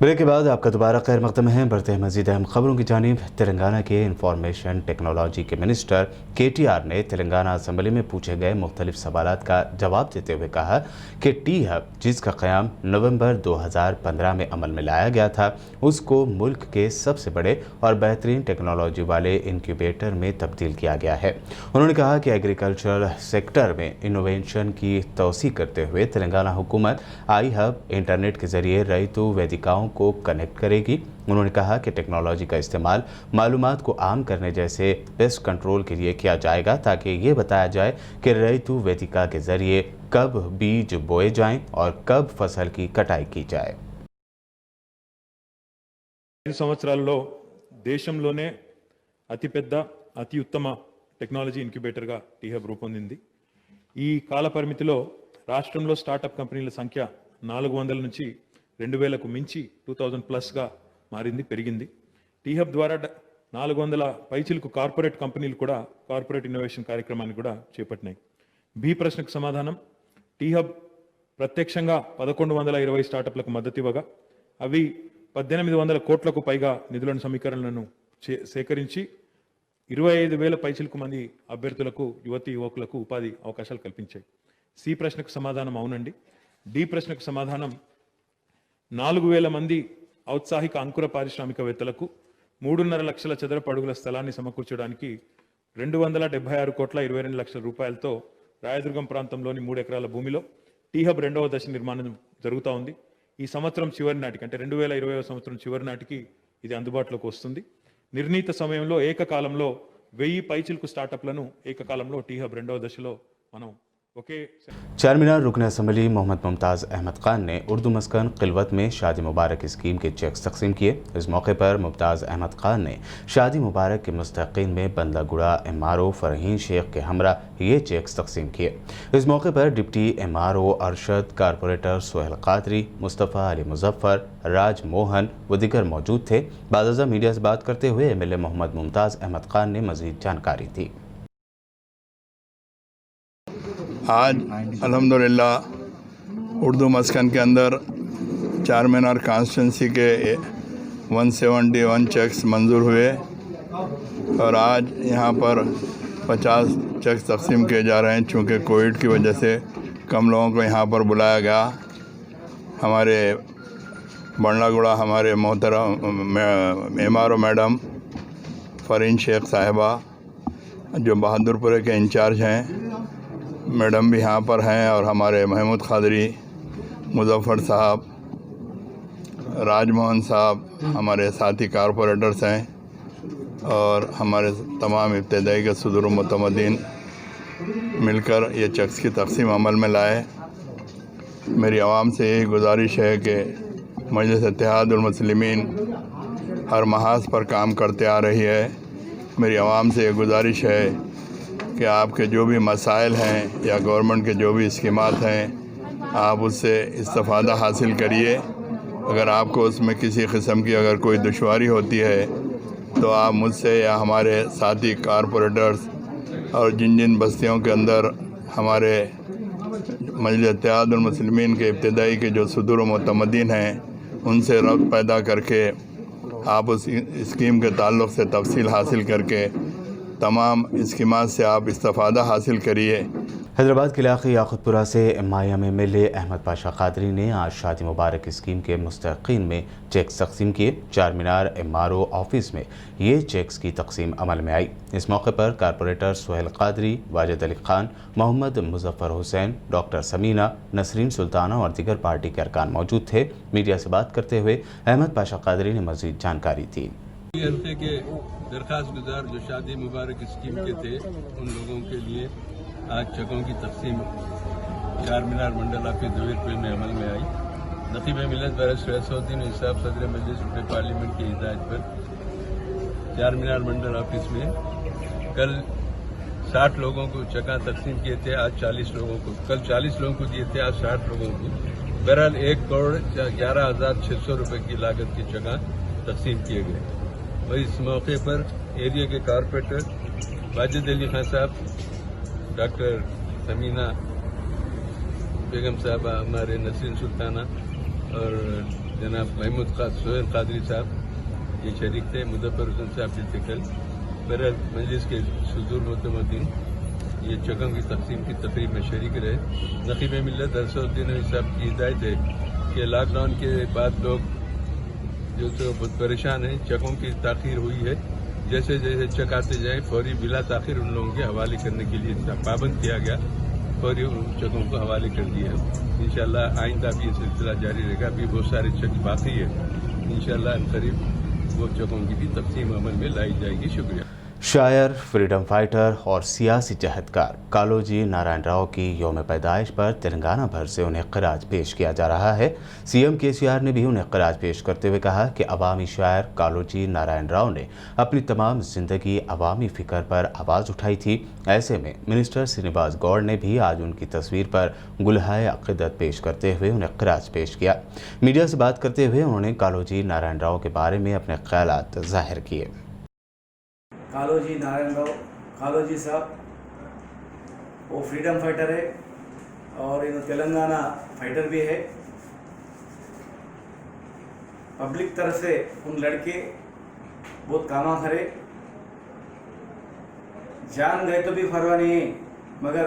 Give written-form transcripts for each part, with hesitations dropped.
Break के बाद आपका दोबारा खैर मकदम है। बढ़ते हैं मजीद अहम खबरों की जानिब। तेलंगाना के इंफॉर्मेशन टेक्नोलॉजी के मिनिस्टर KTR ने तेलंगाना असम्बली में पूछे गए मुख्तलिफ सवालात का जवाब देते हुए कहा कि टी हब जिसका क़याम नवंबर 2015 में अमल में लाया गया था, उसको मुल्क के सबसे बड़े और बेहतरीन टेक्नोलॉजी वाले इंक्यूबेटर में तब्दील किया गया है। उन्होंने कहा कि एग्रीकल्चरल सेक्टर में इनोवेशन की तोसी करते हुए तेलंगाना हुकूमत आई हब इंटरनेट के जरिए रईतु वेदिकाओं को कनेक्ट करेगी। उन्होंने कहा कि टेक्नोलॉजी का इस्तेमाल मालूमात को आम करने जैसे पेस्ट कंट्रोल के लिए किया जाएगा, ताकि ये बताया जाए कि रईतु वेदिका के जरिए कब बीज बोए जाएं और कब फसल की कटाई की जाए। 5 సంవత్సరాల్లో దేశంలోనే అతిపెద్ద అతి ఉత్తమ టెక్నాలజీ ఇంక్యుబేటర్గా టీ హబ్ రూపొందింది. ఈ కాల పరిమితిలో రాష్ట్రంలో స్టార్టప్ కంపెనీల సంఖ్య 400 నుంచి 2000కు మించి 2000+ మారింది, పెరిగింది. టీ హబ్ ద్వారా 400 పైచిలకు కార్పొరేట్ కంపెనీలు కూడా కార్పొరేట్ ఇన్నోవేషన్ కార్యక్రమాన్ని కూడా చేపట్టినాయి. బి ప్రశ్నకు సమాధానం, టీ హబ్ ప్రత్యక్షంగా 1120 స్టార్టప్లకు మద్దతు ఇవ్వగా అవి 1800 కోట్లకు పైగా నిధులను సమీకరణలను సేకరించి 25,000 పైచిలకు మంది అభ్యర్థులకు యువకులకు ఉపాధి అవకాశాలు కల్పించాయి. సి ప్రశ్నకు సమాధానం అవునండి. డి ప్రశ్నకు సమాధానం 4,000 మంది ఔత్సాహిక అంకుర పారిశ్రామికవేత్తలకు 3.5 లక్షల చదరపు అడుగుల స్థలాన్ని సమకూర్చడానికి 276 కోట్ల 22 లక్షల రూపాయలతో రాయదుర్గం ప్రాంతంలోని 3 ఎకరాల భూమిలో టీ హబ్ 2వ దశ నిర్మాణం జరుగుతూ ఉంది. ఈ సంవత్సరం చివరి నాటికి, అంటే 2020 సంవత్సరం చివరి నాటికి ఇది అందుబాటులోకి వస్తుంది. నిర్ణీత సమయంలో ఏకకాలంలో 1000 పైచిలకు స్టార్టప్లను ఏకకాలంలో టీ హబ్ 2వ దశలో మనం चारमीनार रुकन असम्बली मोहम्मद मुमताज़ अहमद खान ने उर्दू मस्कन क़िलवत में शादी मुबारक स्कीम के चेक्स तकसीम किए। इस मौके पर मुमताज़ अहमद खान ने शादी मुबारक के मुस्तकीन में बंदलागुड़ा MRO फ़रहीन शेख के हमरा ये चेक्स तकसीम किए। इस मौके पर deputy MRO Arshad, corporator Sohail Qadri, Mustafa Ali Muzaffar, Raj Mohan व दिगर मौजूद थे। बाज़ मीडिया से बात करते हुए MLA मोहम्मद मुमताज़ अहमद खान ने मज़ीद जानकारी दी। आज अल्हम्दुलिल्लाह उर्दू मस्कन के अंदर चारमीनार कॉन्स्टिट्यूंसी के 171 चेक्स मंजूर हुए और आज यहाँ पर 50 चेक्स तकसीम किए जा रहे हैं। चूँकि कोविड की वजह से कम लोगों को यहाँ पर बुलाया गया। हमारे बंडलागुड़ा हमारे मोहतरम MRO मैडम फ़रहीन शेख साहिबा जो बहादुरपुरे के इंचार्ज हैं, मैडम भी यहाँ पर हैं, और हमारे महमूद खादरी, मुजफ्फर साहब, राजमोहन साहब हमारे साथी कारपोरेटर्स हैं, और हमारे तमाम इब्तदाई के सदर मुतमदीन मिलकर ये चेक्स की तकसीम अमल में लाए। मेरी आवाम से यही गुजारिश है कि मजलिस इत्तेहादुल मुस्लिमीन हर महाज पर काम करते आ रही है। मेरी आवाम से ये गुजारिश है कि आपके जो भी मसाइल हैं या गवर्नमेंट के जो भी स्कीमात हैं, आप उससे इस्तिफ़ादा हासिल करिए। अगर आपको उसमें किसी किस्म की अगर कोई दुश्वारी होती है तो आप मुझसे या हमारे साथी कारपोरेटर्स और जिन जिन बस्तियों के अंदर हमारे मजलिस इत्तेहादुल मुस्लिमीन के इब्तदाई के जो सदर मुतमदीन हैं, उनसे रब्त पैदा करके आप उस स्कीम के ताल्लुक़ से तफसील हासिल करके तमाम स्कीमात से आप इस्तिफ़ादा हासिल करिए। हैदराबाद के इलाक़े याक़ूतपुरा से MIM MLA अहमद पाशा कादरी ने आज शादी मुबारक स्कीम के मुस्तकीन में चेक्स तकसीम किए। चारमीनार MRO ऑफिस में ये चेक्स की तकसीम अमल में आई। इस मौके पर कारपोरेटर सोहेल कादरी, वाजिद अली खान, मोहम्मद मुजफ्फर हुसैन, डॉक्टर समीना, नसरीन सुल्ताना और दिगर पार्टी के अरकान मौजूद थे। मीडिया से बात करते हुए अहमद पाशा कादरी ने मज़ीद जानकारी दी। के दरख्वास्त गुजार जो शादी मुबारक स्कीम के थे, उन लोगों के लिए आज चेकों की तकसीम चारमीनार मंडल ऑफिस जवेदपुर में अमल में आई। नकीब मिलत बैरिस्टर रईसुद्दीन इंसाफ सदर मजलिस पार्लियामेंट की हिदायत पर चारमीनार मंडल ऑफिस में कल 60 लोगों को चेक तकसीम किए थे। आज 40 लोगों को, कल 40 लोगों को दिए थे, आज 60 लोगों को। बहरहाल 1,11,600 रुपये की लागत की चेक तकसीम किए गए। और इस मौके पर एरिया के कारपोरेटर वाजिद अली खान साहब, डॉक्टर समीना बेगम साहब, हमारे नसरीन सुल्ताना और जनाब महमूद सोहेल कादरी साहब ये शरीक थे, मुजफ्फर हुसैन साहब जितकल बहरहाल मजलिस के सुदूर मुतमदीन ये चकों की तकसीम की तकरीब में शरीक रहे। नकीब मिल्लत अरसुद्दीन साहब की हिदायत है कि लॉकडाउन के बाद लोग जो तो बहुत परेशान हैं, चकों की ताख़ीर हुई है, जैसे जैसे चक आते जाए फौरी बिला ताख़ीर उन लोगों के हवाले करने के लिए पाबंद किया गया, फौरी उन चकों को हवाले कर दिया है। इंशाअल्लाह आइंदा भी ये सिलसिला जारी रहेगा। अभी बहुत सारे चक बाकी है, इंशाअल्लाह करीब वो चकों की भी तकसीम अमल में लाई जाएगी। शुक्रिया। शायर, फ्रीडम फाइटर और सियासी जहदकार कालोजी नारायण राव की यौम पैदाइश पर तेलंगाना भर से उन्हें खराज पेश किया जा रहा है। सीएम केसीआर ने भी उन्हें खराज पेश करते हुए कहा कि अवामी शायर कालोजी नारायण राव ने अपनी तमाम जिंदगी अवामी फ़िक्र पर आवाज़ उठाई थी। ऐसे में मिनिस्टर श्रीनिवास गौड़ ने भी आज उनकी तस्वीर पर गुलहाए अक़ीदत पेश करते हुए उन्हें खराज पेश किया। मीडिया से बात करते हुए उन्होंने कालोजी नारायण राव के बारे में अपने ख्यालात जाहिर किए। कालोजी नारायण राव, कालोजी साहब वो फ्रीडम फाइटर है और इन तेलंगाना फाइटर भी है। पब्लिक तरफ से उन लड़के बहुत कामा करे, जान गए तो भी परवाह नहीं है, मगर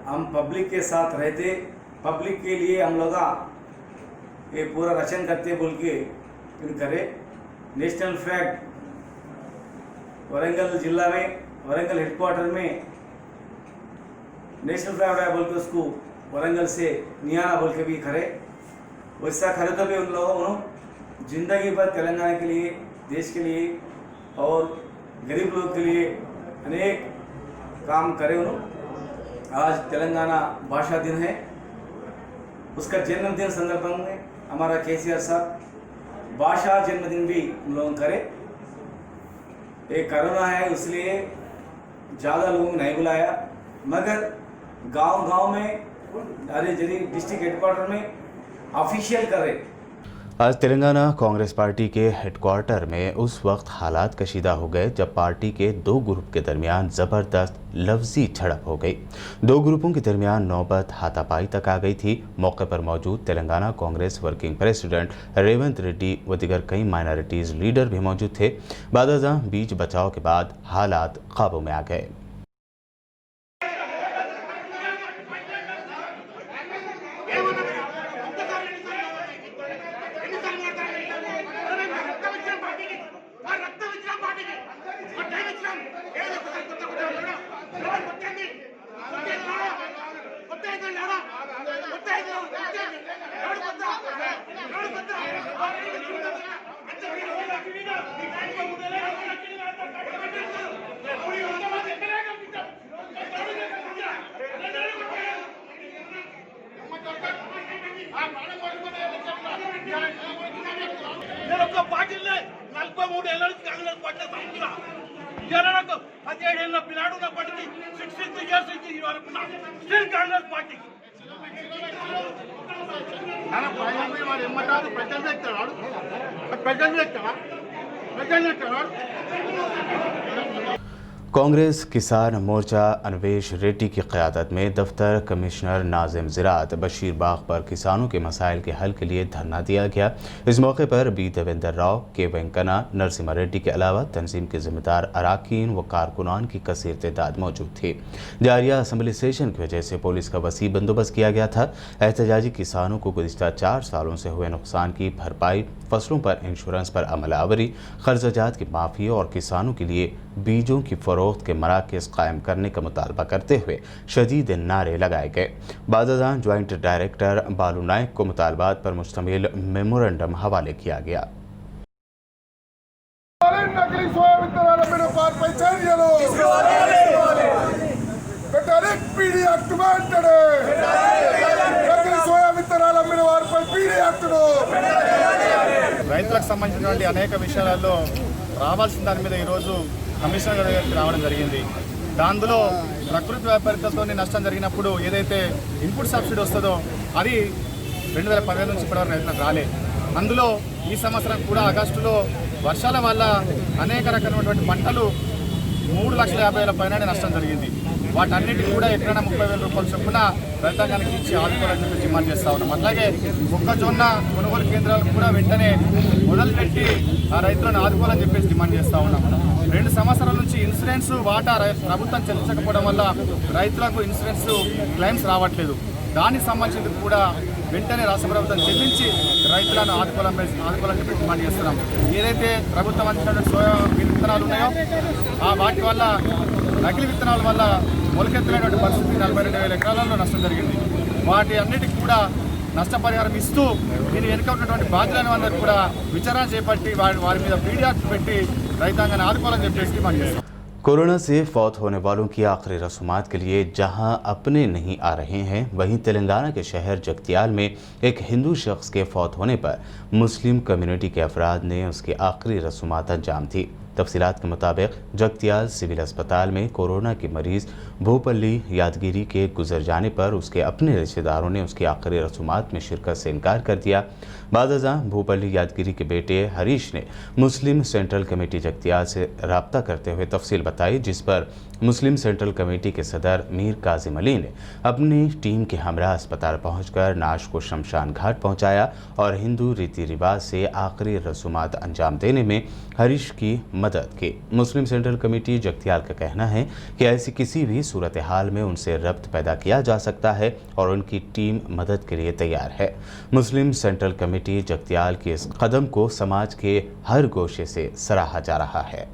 हम पब्लिक के साथ रहते, पब्लिक के लिए हम लोग ये पूरा रचन करते बोल के करे। नेशनल फ्लैग वरंगल जिला में, वरंगल हेडक्वार्टर में नेशनल फ्लैग उड़ाया बोल के उसको वरंगल से नियाना बोल के भी खड़े। वैसा खड़े तो भी उन लोगों जिंदगी भर तेलंगाना के लिए, देश के लिए और गरीब लोग के लिए अनेक काम करे उन्होंने। आज तेलंगाना भाषा दिन है, उसका जन्मदिन संदर्भ में हमारा केसीआर साहब भाषा जन्मदिन भी उन लोगों करे। एक कोरोना है इसलिए ज़्यादा लोगों को नहीं बुलाया, मगर गांव-गांव में अरे जरी डिस्ट्रिक्ट हेडक्वार्टर में ऑफिशियल करे। आज तेलंगाना कांग्रेस पार्टी के हेडक्वार्टर में उस वक्त हालात कशीदा हो गए जब पार्टी के दो ग्रुप के दरमियान ज़बरदस्त लफ्जी झड़प हो गई। दो ग्रुपों के दरमियान नौबत हाथापाई तक आ गई थी। मौके पर मौजूद तेलंगाना कांग्रेस वर्किंग प्रेसिडेंट रेवंत रेड्डी व दीगर कई माइनॉरिटीज़ लीडर भी मौजूद थे। बादशाह बीच बचाव के बाद हालात काबू में आ गए। నేను ఒక పార్టీలో 43 ఏళ్ళ నుంచి కాంగ్రెస్ పార్టీ సంస్థ ఇలా నాకు 17 ఏళ్ళ పిల్లాడు ఉన్నప్పటికీ 63 ఇయర్స్ నుంచి ఈ వరకు స్టిల్ కాంగ్రెస్ పార్టీ అలా పైన వాడు ఏమంటారు ప్రజలు ఎక్కాడు कांग्रेस किसान मोर्चा अनवेश रेड्डी की क़यादत में दफ्तर कमिश्नर नाजिम ज़राअत बशीर बाग पर किसानों के मसाइल के हल के लिए धरना दिया गया। इस मौके पर बी देवेंद्र राव, के वेंकना, नरसिम्हा रेड्डी के अलावा तंजीम के जिम्मेदार अरकान व कारकुनान की कसीर तादाद मौजूद थी। जारिया असम्बली सेशन की वजह से पुलिस का वसी बंदोबस्त किया गया था। एहतजाजी किसानों को गुज़िश्ता 4 सालों से हुए नुकसान की भरपाई, फसलों पर इंश्योरेंस पर अमलावरी, कर्ज़जात की माफ़ी और किसानों के लिए बीजों की फ़रोख्त के मराकज़ कायम करने का मुतालबा करते हुए शदीद नारे लगाए गए। बादशाह ज्वाइंट डायरेक्टर बालू नायक को मुतालबात पर मुश्तमिल मेमोरेंडम हवाले किया गया। రైతులకు సంబంధించినటువంటి అనేక విషయాలలో రావాల్సిన దాని మీద ఈరోజు కమిషనర్ గారికి రావడం జరిగింది. దానిలో ప్రకృతి వైపరీత్యాలతో నష్టం జరిగినప్పుడు ఏదైతే ఇన్పుట్ సబ్సిడీ వస్తుందో అది 2015 నుంచి ఇప్పటివరకు రైతులకు రాలే. అందులో ఈ సంవత్సరం కూడా ఆగస్టులో వర్షాల వల్ల అనేక రకమైనటువంటి పంటలు 3,50,000 పైన నష్టం జరిగింది. వాటన్నిటికీ కూడా ఎక్కడైనా 30,000 రూపాయలు చొప్పున రైతాంగానికి ఇచ్చి ఆదుకోవాలని చెప్పి డిమాండ్ చేస్తా ఉన్నాం. అట్లాగే మొక్కజొన్న కొనుగోలు కేంద్రాలు కూడా వెంటనే మొదలుపెట్టి ఆ రైతులను ఆదుకోవాలని చెప్పేసి డిమాండ్ చేస్తా ఉన్నాం. 2 సంవత్సరాల నుంచి ఇన్సూరెన్స్ వాటా ప్రభుత్వం చెల్లించకపోవడం వల్ల రైతులకు ఇన్సూరెన్స్ క్లెయిమ్స్ రావట్లేదు. దానికి సంబంధించి కూడా వెంటనే రాష్ట్ర ప్రభుత్వం చెల్లించి రైతులను ఆదుకోవాలని చెప్పి డిమాండ్ చేస్తున్నాం. ఏదైతే ప్రభుత్వం అందించిన సోయా విత్తనాలు ఉన్నాయో వాటి వల్ల నకిలీ విత్తనాల వల్ల మొలకెత్తలేనటువంటి పరిస్థితి 42,000 ఎకరాలలో నష్టం జరిగింది. వాటి అన్నిటికీ కూడా నష్టపరిహారం ఇస్తూ దీని వెనుక ఉన్నటువంటి బాధ్యులైన అందరూ కూడా విచారణ చేపట్టి వారి మీద పీడియాక్ట్ పెట్టి రైతాంగాన్ని ఆదుకోవాలని చెప్పేసి డిమాండ్ చేస్తాం. कोरोना से फौत होने वालों की आखिरी रसूमात के लिए जहां अपने नहीं आ रहे हैं, वहीं तेलंगाना के शहर जगतियाल में एक हिंदू शख्स के फौत होने पर मुस्लिम कम्युनिटी के अफराद ने उसकी आखिरी रसूमात अंजाम दी। तफसीलात के मुताबिक जगतियाल सिविल अस्पताल में कोरोना की मरीज भूपल्ली यादगिरी के गुजर जाने पर उसके अपने रिश्तेदारों ने उसकी आखिरी रसूमात में शिरकत से इनकार कर दिया। बादशाह भूपल्ली यादगिरी के बेटे हरीश ने मुस्लिम सेंट्रल कमेटी जगतियाल से रब्ता करते हुए तफसील बताई, जिस पर मुस्लिम सेंट्रल कमेटी के सदर मीर काजिम अली ने अपनी टीम के हमरा अस्पताल पहुंचकर नाश को शमशान घाट पहुंचाया और हिंदू रीति रिवाज से आखिरी रसूमात अंजाम देने में हरीश की मदद की। मुस्लिम सेंट्रल कमेटी जगतियाल का कहना है कि ऐसी किसी भी सूरत हाल में उनसे रब्त पैदा किया जा सकता है और उनकी टीम मदद के लिए तैयार है। मुस्लिम सेंट्रल कमेटी जगतियाल के इस कदम को समाज के हर गोशे से सराहा जा रहा है।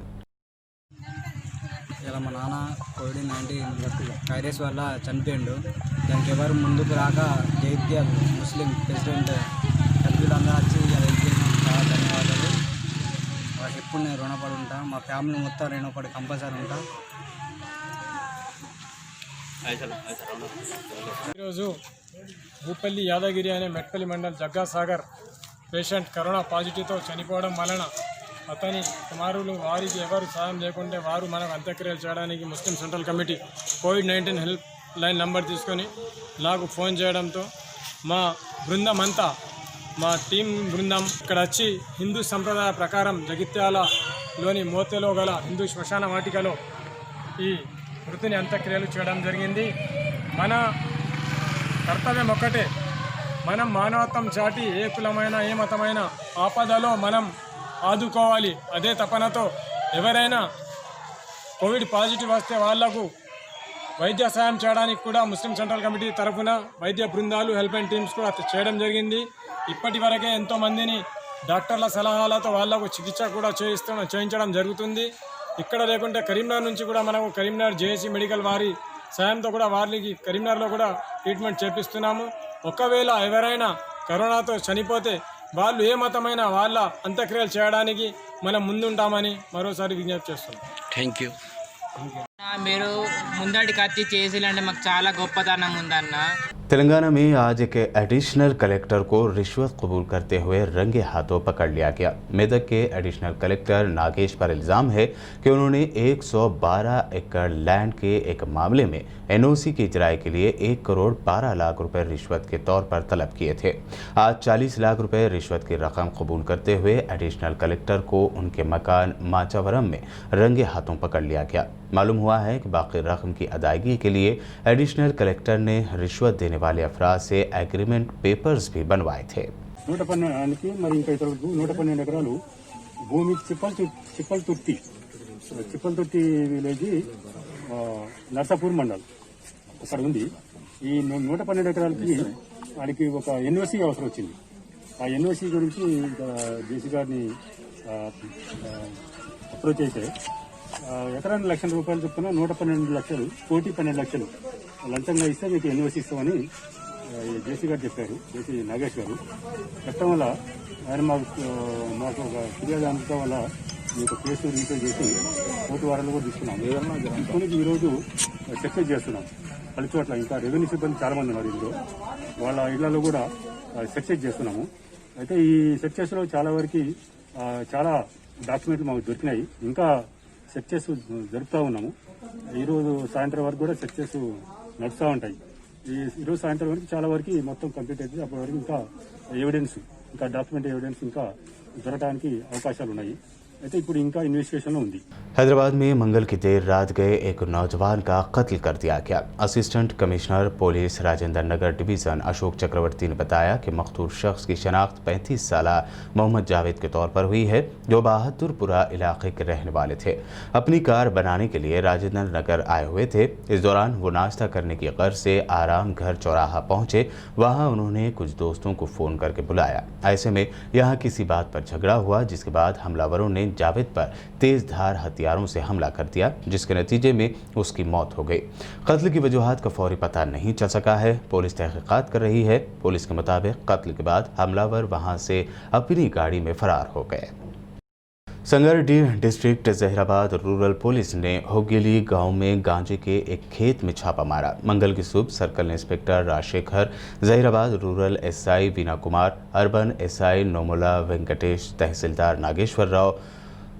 ఇలా మా నాన్న కోవిడ్-19 వైరస్ వల్ల చనిపోయిండు. దానికి ఎవరు ముందుకు రాక జైత్యాల్ ముస్లిం ప్రెసిడెంట్ సభ్యులందరూ వచ్చి హెల్ప్ చేసిన చాలా ధన్యవాదాలు. వాళ్ళకి ఎప్పుడు నేను రుణపడి ఉంటా. మా ఫ్యామిలీ మొత్తం రుణపడి కంపల్సరీ ఉంటా. ఈరోజు భూపల్లి యాదగిరి అనే మెట్పల్లి మండల్ జగ్గాసాగర్ పేషెంట్ కరోనా పాజిటివ్తో చనిపోవడం వలన అతని కుమారులు వారికి ఎవరు సాయం లేకుంటే వారు మనకు అంత్యక్రియలు చేయడానికి ముస్లిం సెంట్రల్ కమిటీ కోవిడ్-19 హెల్ప్ లైన్ నంబర్ తీసుకొని నాకు ఫోన్ చేయడంతో మా బృందం అంతా మా టీం బృందం ఇక్కడ వచ్చి హిందూ సంప్రదాయ ప్రకారం జగిత్యాలలోని మోతెలో గల హిందూ శ్మశాన వాటికలో ఈ మృతుని అంత్యక్రియలు చేయడం జరిగింది. మన కర్తవ్యం ఒక్కటే, మనం మానవత్వం చాటి ఏ కులమైన ఏ మతమైన ఆపదలో మనం ఆదుకోవాలి. అదే తపనతో ఎవరైనా కోవిడ్ పాజిటివ్ వస్తే వాళ్లకు వైద్య సాయం చేయడానికి కూడా ముస్లిం సెంట్రల్ కమిటీ తరఫున వైద్య బృందాలు హెల్ప్ అండ్ టీమ్స్ కూడా చేయడం జరిగింది. ఇప్పటి వరకే ఎంతోమందిని డాక్టర్ల సలహాలతో వాళ్లకు చికిత్స కూడా చేయించడం జరుగుతుంది. ఇక్కడ లేకుంటే కరీంనగర్ నుంచి కూడా మనకు కరీంనగర్ జేఏసీ మెడికల్ వారి సాయంతో కూడా వారికి కరీంనగర్లో కూడా ట్రీట్మెంట్ చేపిస్తున్నాము. ఒకవేళ ఎవరైనా కరోనాతో చనిపోతే వాళ్ళు ఏ మతమైన వాళ్ళ అంత్యక్రియలు చేయడానికి మనం ముందుంటామని మరోసారి విజ్ఞప్తి చేస్తున్నాం. Thank you. మీరు ముందటికి వచ్చి చేసిలంటే మాకు చాలా గొప్పతనం ఉందన్న. तेलंगाना में आज एक एडिशनल कलेक्टर को रिश्वत कबूल करते हुए रंगे हाथों पकड़ लिया गया। मेदक के एडिशनल कलेक्टर नागेश पर इल्ज़ाम है कि उन्होंने 112 एकड़ लैंड के एक मामले में एनओसी की इजराई के लिए 1 करोड़ 12 लाख रुपए रिश्वत के तौर पर तलब किए थे। आज 40 लाख रुपए रिश्वत की रकम कबूल करते हुए एडिशनल कलेक्टर को उनके मकान माचावरम में रंगे हाथों पकड़ लिया गया। मालूम हुआ है कि बाकी रकम की अदायगी के लिए एडिशनल कलेक्टर ने रिश्वत देने वाले अफराद से एग्रीमेंट पेपर्स भी बनवाए थे। 112 మరి ఇంకా ఇతరులకు 112 ఎకరాలు భూమి చిప్పల్తుర్తి విలేజ్ నర్సాపూర్ మండల్ అక్కడ ఉంది. ఈ 112 ఎకరాలకి వాడికి ఒక ఎన్ఓసి అవసరం వచ్చింది. ఆ ఎన్ఓసి గురించి జేసీ గారిని అప్రోచ్ అయితే ఎకరానికి ₹1,00,000 చొప్పున 112 లక్షలు, 1,12 లక్షలు లంచంగా ఇస్తే మీకు ఎన్ఓసి ఇస్తామని జేసీ గారు చెప్పారు. జేసీ నాగేష్ గారు చెప్పడం వల్ల ఆయన మాకు ఒక ఫిర్యాదు అందడం వల్ల మీకు కేసు రిజిస్టర్ చేసి కోర్టు వారాలు కూడా తీసుకున్నాం. ఈరోజు చెక్ చేస్తున్నాం పలు చోట్ల. ఇంకా రెవెన్యూ సిబ్బంది చాలా మంది ఉన్నారు ఇందులో, వాళ్ళ ఇళ్లలో కూడా చెక్ చేస్తున్నాము. అయితే ఈ సెర్చెస్లో చాలా వరకు చాలా డాక్యుమెంట్లు మాకు దొరికినాయి. ఇంకా సెర్చెస్ జరుపుతూ ఉన్నాము. ఈరోజు సాయంత్రం వరకు కూడా సెర్చెస్ నడుస్తూ ఉంటాయి. ఈరోజు సాయంత్రం వరకు చాలా వరకు మొత్తం కంప్లీట్ అవుతుంది. అప్పటి వరకు ఇంకా ఎవిడెన్స్, ఇంకా డాక్యుమెంట్ ఎవిడెన్స్ ఇంకా దొరకడానికి అవకాశాలు ఉన్నాయి. అయితే ఇప్పుడు ఇంకా ఇన్వెస్టిగేషన్లో ఉంది. हैदराबाद में मंगल की देर रात गए एक नौजवान का कत्ल कर दिया गया। Assistant commissioner police Rajendra Nagar division Ashok चक्रवर्ती ने बताया कि मकतूल शख्स की शनाख्त 35 साल मोहम्मद जावेद के तौर पर हुई है, जो बहादुरपुरा इलाके के रहने वाले थे। अपनी कार बनाने के लिए राजेंद्र नगर आए हुए थे। इस दौरान वो नाश्ता करने की गर्ज से आराम घर चौराहा पहुंचे। वहां उन्होंने कुछ दोस्तों को फ़ोन करके बुलाया। ऐसे में यहाँ किसी बात पर झगड़ा हुआ, जिसके बाद हमलावरों ने जावेद पर तेज धार हथियारों से हमला कर दिया, जिसके नतीजे में उसकी मौत हो गई। कत्ल की वजूहात का फौरी पता नहीं चल सका है। पुलिस तहकीकात कर रही है। पुलिस के मुताबिक कत्ल के बाद हमलावर वहां से अपनी गाड़ी में फरार हो गए। Sangareddy district Zaheerabad rural police ने होगेली गांव में गांजे के एक खेत में छापा मारा। मंगल की सुबह circle inspector Rajashekhar, Zaheerabad rural SI Veena Kumar, urban SI Nomula Venkatesh, तहसीलदार नागेश्वर राव,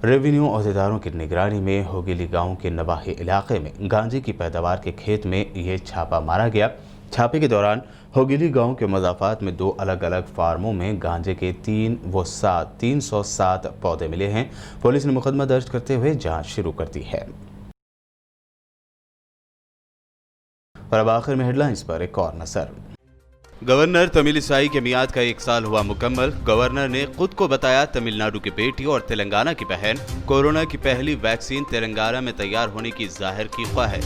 रेवेन्यू अहदेदारों की निगरानी में होगेली गांव के नवाही इलाके में गांजे की पैदावार के खेत में ये छापा मारा गया। छापे के दौरान होगेली गांव के मज़ाफ़ात में 2 अलग अलग फार्मों में गांजे के 307 पौधे मिले हैं। पुलिस ने मुकदमा दर्ज करते हुए जांच शुरू कर दी है। और अब आखिर में हेडलाइंस पर एक और नजर। गवर्नर तमिलिसाई के मियाद का 1 साल हुआ मुकम्मल। गवर्नर ने खुद को बताया तमिलनाडु की बेटी और तेलंगाना की बहन। कोरोना की पहली वैक्सीन तेलंगाना में तैयार होने की जाहिर की ख्वाहिश।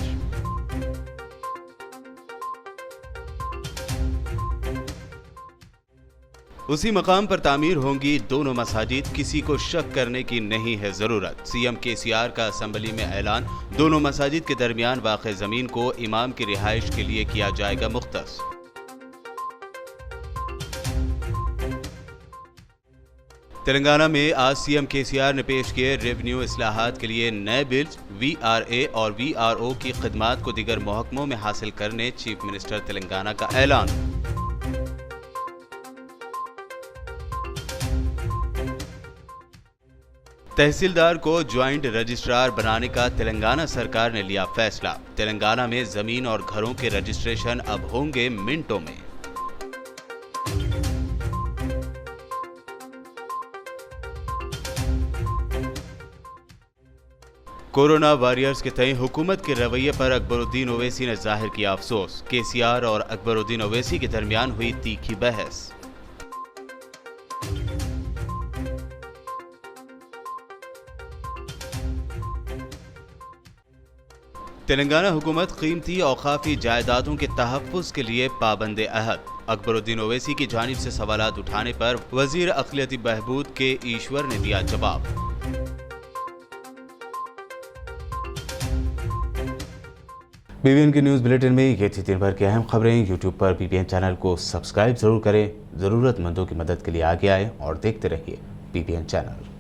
उसी मकाम पर तामीर होंगी दोनों मसाजिद, किसी को शक करने की नहीं है जरूरत। सीएम केसीआर का असेंबली में ऐलान, दोनों मसाजिद के दरमियान वाक़े जमीन को इमाम की रिहाइश के लिए किया जाएगा मुख्तस। तेलंगाना में आज सीएम केसीआर ने पेश किए रेवेन्यू इस्लाहात के लिए नए बिल्स। वीआरए और वीआरओ की खिदमात को दीगर महकमों में हासिल करने चीफ मिनिस्टर तेलंगाना का ऐलान। तहसीलदार को ज्वाइंट रजिस्ट्रार बनाने का तेलंगाना सरकार ने लिया फैसला। तेलंगाना में जमीन और घरों के रजिस्ट्रेशन अब होंगे मिनटों में। कोरोना वॉरियर्स के तय हुकूमत के रवैये पर अकबरुद्दीन ओवैसी ने जाहिर किया अफसोस। केसीआर और अकबरुद्दीन ओवैसी के दरमियान हुई तीखी बहस। तेलंगाना हुकूमत कीमती औकाफी जायदादों के तहफ़्फ़ुज़ के लिए पाबंद अहद। अकबरुद्दीन ओवैसी की जानिब से सवालात उठाने पर वज़ीर अक़लियती बहबूद के ईश्वर ने दिया जवाब। बीबीएन के न्यूज़ बुलेटिन में ये थी दिन भर की अहम खबरें। यूट्यूब पर बीबीएन चैनल को सब्सक्राइब जरूर करें। ज़रूरतमंदों की मदद के लिए आगे आए और देखते रहिए बीबीएन चैनल।